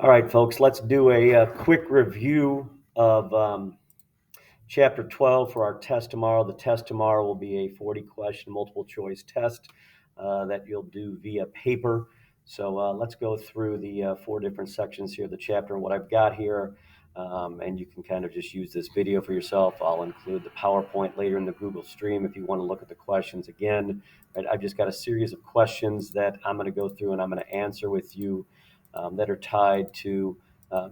All right, folks, let's do a quick review of Chapter 12 for our test tomorrow. The test tomorrow will be a 40-question multiple choice test that you'll do via paper. So let's go through the four different sections here of the chapter. What I've got here, and you can kind of just use this video for yourself. I'll include the PowerPoint later in the Google Stream if you want to look at the questions again. Right, I've just got a series of questions that I'm going to go through and I'm going to answer with you that are tied to,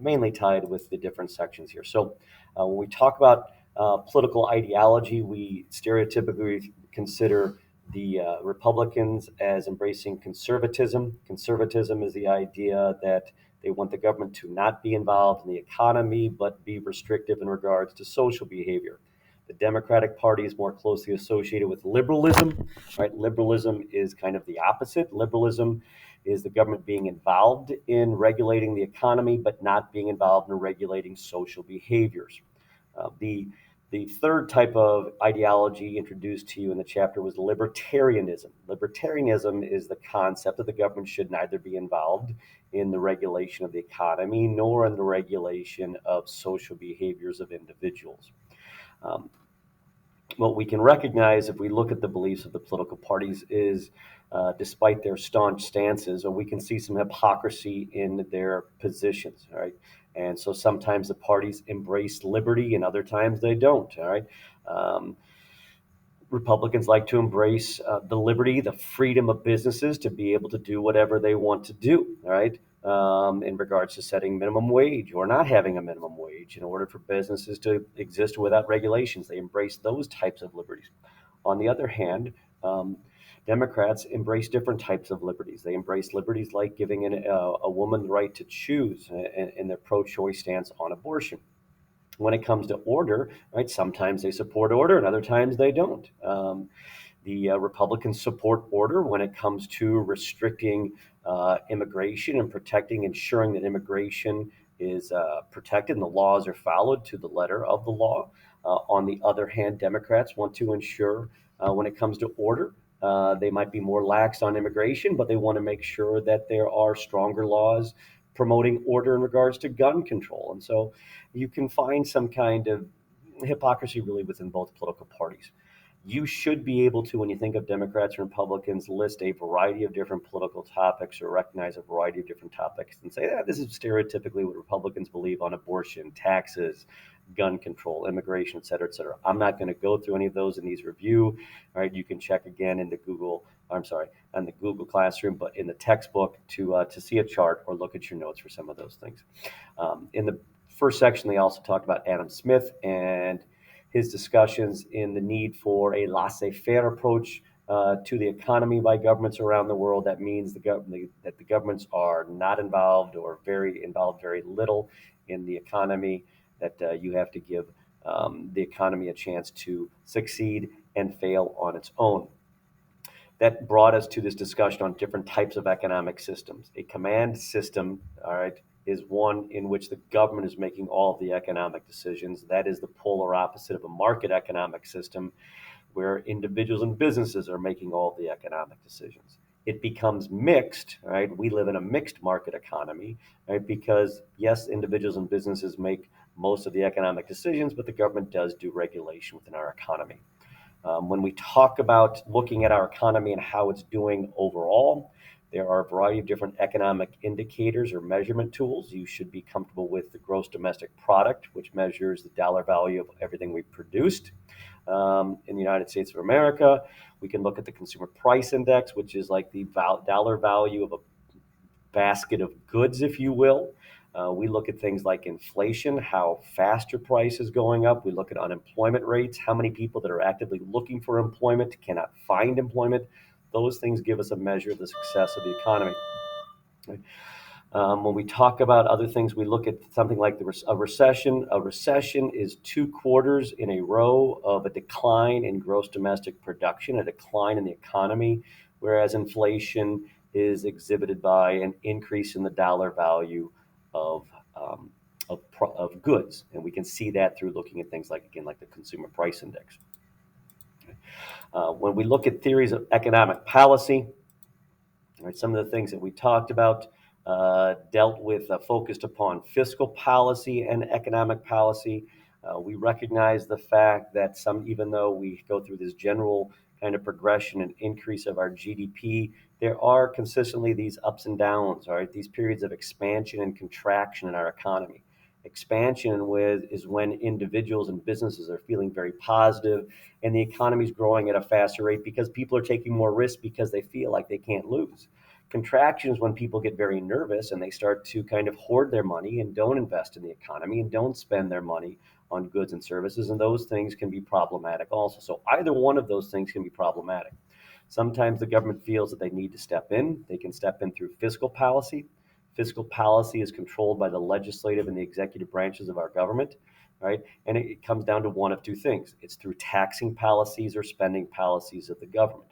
mainly tied with the different sections here. So when we talk about political ideology, we stereotypically consider the Republicans as embracing conservatism. Conservatism is the idea that they want the government to not be involved in the economy, but be restrictive in regards to social behavior. The Democratic Party is more closely associated with liberalism, right? Liberalism is kind of the opposite. Liberalism is the government being involved in regulating the economy, but not being involved in regulating social behaviors. The third type of ideology introduced to you in the chapter was libertarianism. Libertarianism is the concept that the government should neither be involved in the regulation of the economy nor in the regulation of social behaviors of individuals. What we can recognize if we look at the beliefs of the political parties is, despite their staunch stances, we can see some hypocrisy in their positions, all right? And so sometimes the parties embrace liberty and other times they don't, all right? Republicans like to embrace the liberty, the freedom of businesses to be able to do whatever they want to do, all right? In regards to setting minimum wage or not having a minimum wage in order for businesses to exist without regulations. They embrace those types of liberties. On the other hand, Democrats embrace different types of liberties. They embrace liberties like giving a woman the right to choose in their pro-choice stance on abortion. When it comes to order, right, sometimes they support order and other times they don't. The Republicans support order when it comes to restricting immigration and ensuring that immigration is protected and the laws are followed to the letter of the law. On the other hand, Democrats want to ensure when it comes to order, they might be more lax on immigration, but they want to make sure that there are stronger laws promoting order in regards to gun control. And so you can find some kind of hypocrisy really within both political parties. You should be able to, when you think of Democrats and Republicans, list a variety of different political topics or recognize a variety of different topics and say, this is stereotypically what Republicans believe on abortion, taxes, gun control, immigration, et cetera, et cetera. I'm not going to go through any of those in these review. All right, you can check again in the Google Classroom, but in the textbook to see a chart or look at your notes for some of those things. In the first section, they also talked about Adam Smith and his discussions in the need for a laissez-faire approach to the economy by governments around the world. That means that the governments are not involved or very little in the economy, that you have to give the economy a chance to succeed and fail on its own. That brought us to this discussion on different types of economic systems. A command system, all right, is one in which the government is making all of the economic decisions. That is the polar opposite of a market economic system where individuals and businesses are making all of the economic decisions. It becomes mixed, right? We live in a mixed market economy, right? Because yes, individuals and businesses make most of the economic decisions, but the government does do regulation within our economy. When we talk about looking at our economy and how it's doing overall, there are a variety of different economic indicators or measurement tools. You should be comfortable with the gross domestic product, which measures the dollar value of everything we've produced in the United States of America. We can look at the consumer price index, which is like the dollar value of a basket of goods, if you will. We look at things like inflation, how fast your price is going up. We look at unemployment rates, how many people that are actively looking for employment cannot find employment. Those things give us a measure of the success of the economy. Right? When we talk about other things, we look at something like a recession. A recession is 2 quarters in a row of a decline in gross domestic production, a decline in the economy, whereas inflation is exhibited by an increase in the dollar value of goods. And we can see that through looking at things like the consumer price index. When we look at theories of economic policy, right, some of the things that we talked about dealt with, focused upon fiscal policy and economic policy. We recognize the fact that even though we go through this general kind of progression and increase of our GDP, there are consistently these ups and downs, all right? These periods of expansion and contraction in our economy. Expansion is when individuals and businesses are feeling very positive and the economy is growing at a faster rate because people are taking more risks because they feel like they can't lose. Contraction is when people get very nervous and they start to kind of hoard their money and don't invest in the economy and don't spend their money on goods and services. And those things can be problematic also. So either one of those things can be problematic. Sometimes the government feels that they need to step in. They can step in through fiscal policy. Fiscal policy is controlled by the legislative and the executive branches of our government, right? And it comes down to one of two things. It's through taxing policies or spending policies of the government.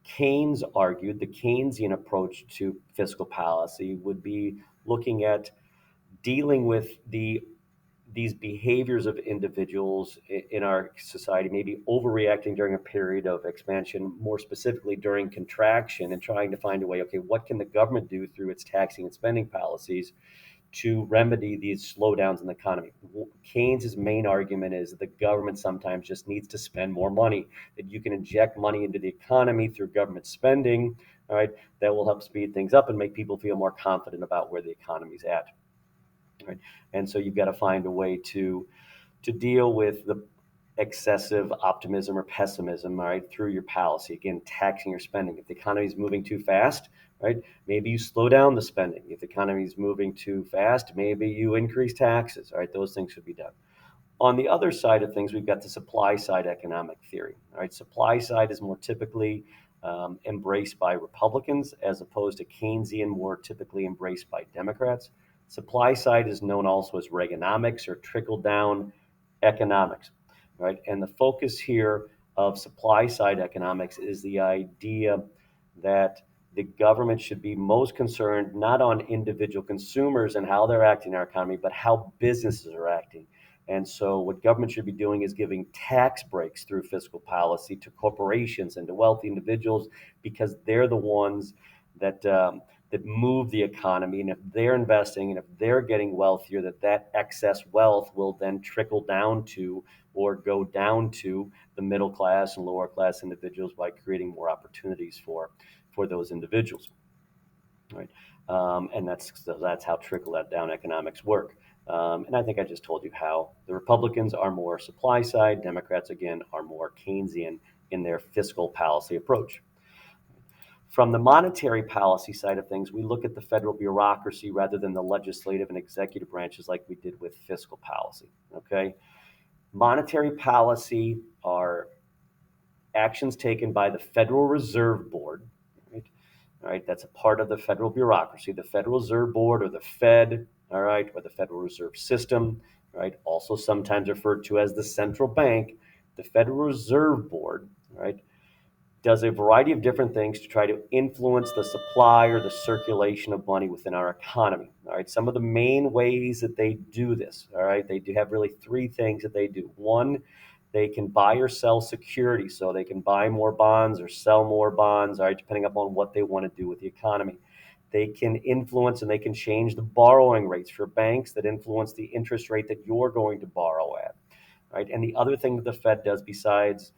Keynes argued the Keynesian approach to fiscal policy would be looking at dealing with these behaviors of individuals in our society, maybe overreacting during a period of expansion, more specifically during contraction, and trying to find a way, okay, what can the government do through its taxing and spending policies to remedy these slowdowns in the economy? Keynes's main argument is that the government sometimes just needs to spend more money, that you can inject money into the economy through government spending, all right, that will help speed things up and make people feel more confident about where the economy's at. Right? And so you've got to find a way to deal with the excessive optimism or pessimism, all right, through your policy. Again, taxing your spending. If the economy is moving too fast, right, maybe you slow down the spending. If the economy is moving too fast, maybe you increase taxes. All right, those things should be done. On the other side of things, we've got the supply side economic theory. All right, supply side is more typically embraced by Republicans as opposed to Keynesian, more typically embraced by Democrats. Supply side is known also as Reaganomics or trickle down economics, right? And the focus here of supply side economics is the idea that the government should be most concerned not on individual consumers and how they're acting in our economy, but how businesses are acting. And so, what government should be doing is giving tax breaks through fiscal policy to corporations and to wealthy individuals because they're the ones that move the economy. And if they're investing and if they're getting wealthier, that excess wealth will then trickle down to or go down to the middle class and lower class individuals by creating more opportunities for those individuals, right? And that's how trickle down economics work. And I think I just told you how the Republicans are more supply side, Democrats again are more Keynesian in their fiscal policy approach. From the monetary policy side of things, we look at the federal bureaucracy rather than the legislative and executive branches like we did with fiscal policy. Okay, monetary policy are actions taken by the Federal Reserve Board, right? All right, that's a part of the federal bureaucracy, the Federal Reserve Board or the Fed, all right, or the Federal Reserve System, right? Also sometimes referred to as the central bank. The Federal Reserve Board, right, does a variety of different things to try to influence the supply or the circulation of money within our economy. All right, some of the main ways that they do this, all right, they do have really three things that they do. One, they can buy or sell securities, so they can buy more bonds or sell more bonds, all right, depending upon what they want to do with the economy. They can influence and they can change the borrowing rates for banks that influence the interest rate that you're going to borrow at, right? And the other thing that the Fed does besides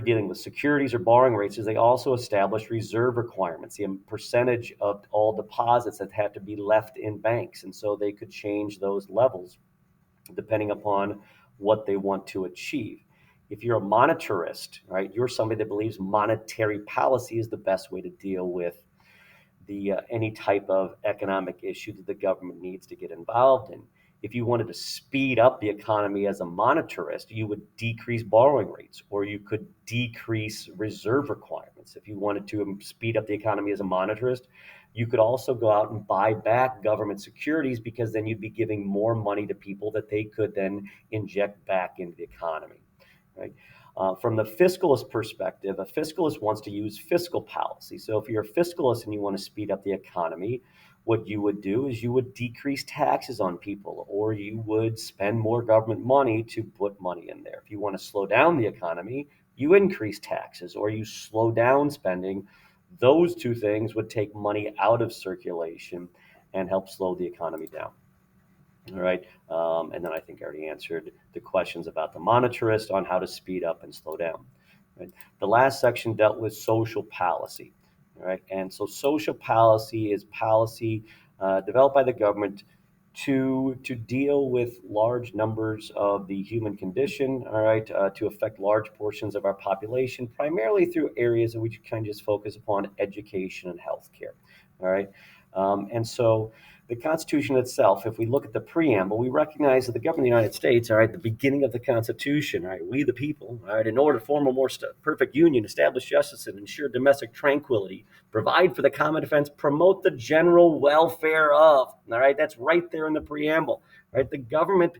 dealing with securities or borrowing rates is they also establish reserve requirements, the percentage of all deposits that have to be left in banks. And so they could change those levels depending upon what they want to achieve. If you're a monetarist, right, you're somebody that believes monetary policy is the best way to deal with any type of economic issue that the government needs to get involved in. If you wanted to speed up the economy as a monetarist, you would decrease borrowing rates or you could decrease reserve requirements. If you wanted to speed up the economy as a monetarist, you could also go out and buy back government securities because then you'd be giving more money to people that they could then inject back into the economy, right? From the fiscalist perspective, a fiscalist wants to use fiscal policy. So if you're a fiscalist and you want to speed up the economy, what you would do is you would decrease taxes on people or you would spend more government money to put money in there. If you want to slow down the economy, you increase taxes or you slow down spending Those two things would take money out of circulation and help slow the economy down. All right. And then I think I already answered the questions about the monetarist on how to speed up and slow down. Right. The last section dealt with social policy. All right. And so social policy is policy developed by the government to deal with large numbers of the human condition, all right, to affect large portions of our population, primarily through areas that we kind of just focus upon education and healthcare, all right. And so the Constitution itself, if we look at the preamble, we recognize that the government of the United States, all right, the beginning of the Constitution, all right, we the people, all right, in order to form a more perfect union, establish justice and ensure domestic tranquility, provide for the common defense, promote the general welfare of, all right, that's right there in the preamble, right? The government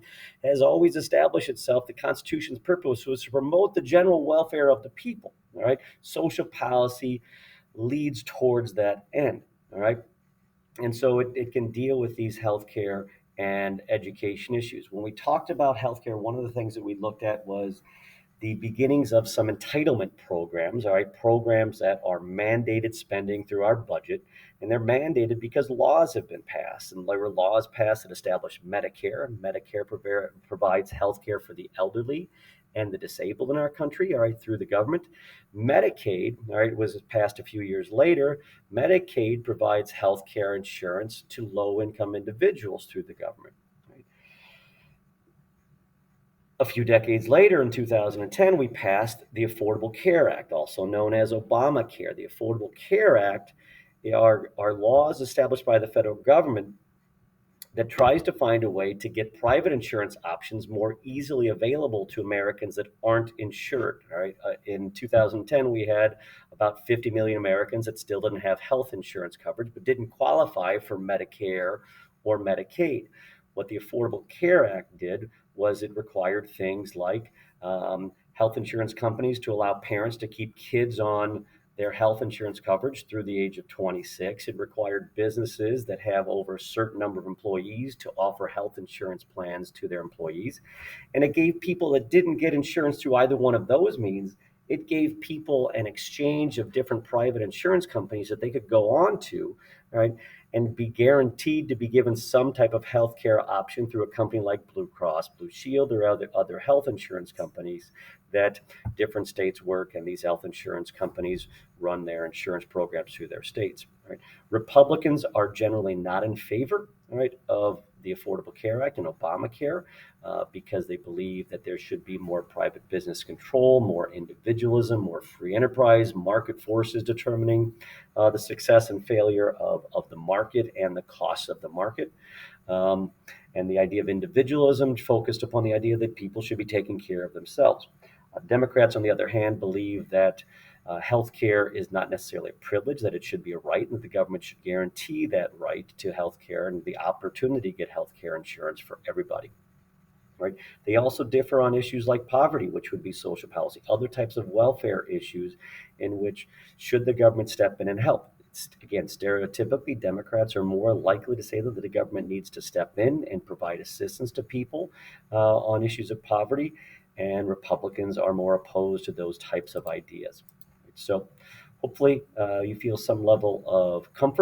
has always established itself, the Constitution's purpose was to promote the general welfare of the people, all right? Social policy leads towards that end, all right? And so it can deal with these healthcare and education issues. When we talked about healthcare, one of the things that we looked at was the beginnings of some entitlement programs, all right, programs that are mandated spending through our budget. And they're mandated because laws have been passed. And there were laws passed that established Medicare. Medicare provides health care for the elderly and the disabled in our country, all right, through the government. Medicaid, all right, was passed a few years later. Medicaid provides health care insurance to low income individuals through the government. A few decades later, in 2010, we passed the Affordable Care Act, also known as Obamacare. The Affordable Care Act are laws established by the federal government that tries to find a way to get private insurance options more easily available to Americans that aren't insured. All right, in 2010, we had about 50 million Americans that still didn't have health insurance coverage, but didn't qualify for Medicare or Medicaid. What the Affordable Care Act did was it required things like health insurance companies to allow parents to keep kids on their health insurance coverage through the age of 26. It required businesses that have over a certain number of employees to offer health insurance plans to their employees. And it gave people that didn't get insurance through either one of those means, it gave people an exchange of different private insurance companies that they could go on to, right, and be guaranteed to be given some type of health care option through a company like Blue Cross, Blue Shield, or other health insurance companies that different states work, and these health insurance companies run their insurance programs through their states. Right? Republicans are generally not in favor, right, of the Affordable Care Act and Obamacare because they believe that there should be more private business control, more individualism, more free enterprise, market forces determining the success and failure of the market and the costs of the market. And the idea of individualism focused upon the idea that people should be taking care of themselves. Democrats, on the other hand, believe that health care is not necessarily a privilege, that it should be a right, and that the government should guarantee that right to health care and the opportunity to get health care insurance for everybody. Right? They also differ on issues like poverty, which would be social policy, other types of welfare issues in which should the government step in and help. Again, stereotypically, Democrats are more likely to say that the government needs to step in and provide assistance to people on issues of poverty, and Republicans are more opposed to those types of ideas. So hopefully you feel some level of comfort